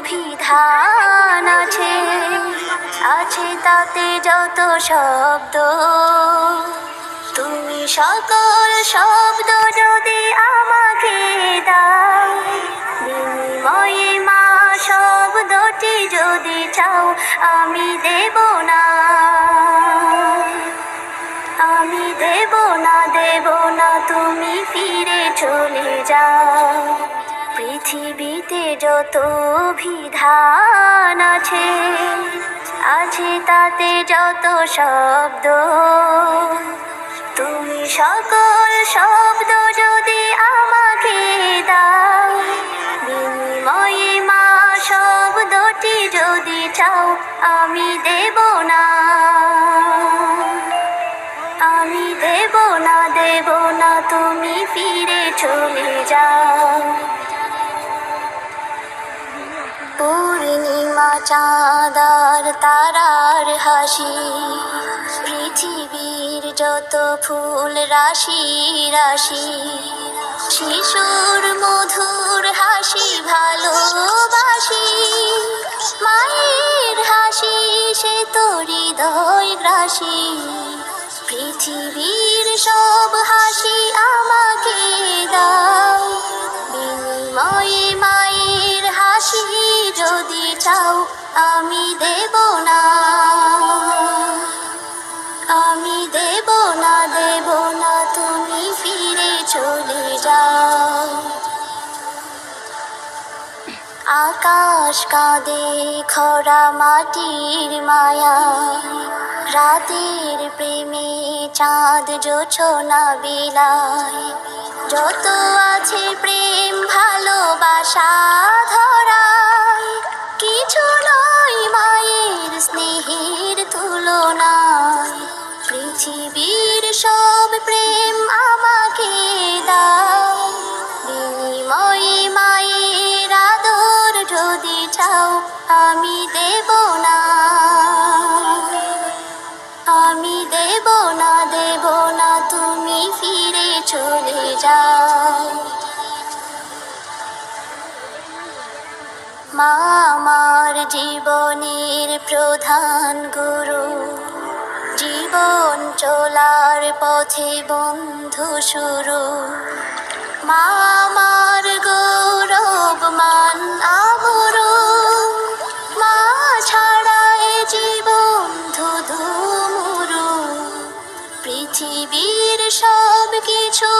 বিধান আছে, আছে তাতে যত শব্দ। তুমি সকল শব্দ যদি আমাকে দাও, বিনিময়ে মা শব্দটি যদি চাও, আমি দেব না, আমি দেব না, দেব না, তুমি ফিরে চলে যাও। পৃথিবীতে যত বিধান আছে, আছে তাতে যত শব্দ। তুমি সকল শব্দ যদি আমাকে দাও, বিনিময়ে মা শব্দটি যদি চাও, আমি দেব না, আমি দেব না, দেব না, তুমি ফিরে চলে যাও। পূর্ণিমা চাঁদার তারার হাসি, পৃথিবীর যত ফুল রাশি রাশি, শিশুর মধুর হাসি ভালোবাসি, মায়ের হাসি সে তো হৃদয় গ্রাসী। পৃথিবীর সব হাসি আমাকে দাও, বিনিময়ে মায়ের হাসি যদি চাও, আমি দেব না, আমি দেব না, দেব না, তুমি ফিরে চলে যাও। আকাশ কাঁদে খরা মাটির মায়া, রাতের প্রেমে চাঁদ জোছনা বিলায়। যত আছে প্রেম ভালোবাসা ধরায়, কিছু নয় মায়ের স্নেহের তুলনায়। পৃথিবীর সব প্রেম আমাকে দাও, বিনিময়ে মায়ের আদর যদি চাও, আমি দেব না, আমি দেব না, দেব না, তুমি ফিরে চলে যাও। মা আমার জীবনের প্রধান গুরু, জীবন চলার পথে বন্ধু শুরু। মা আমার গৌরব মান আবরু, মা ছাড়া এ জীবন ধুধু মুরু। পৃথিবীর সব কিছু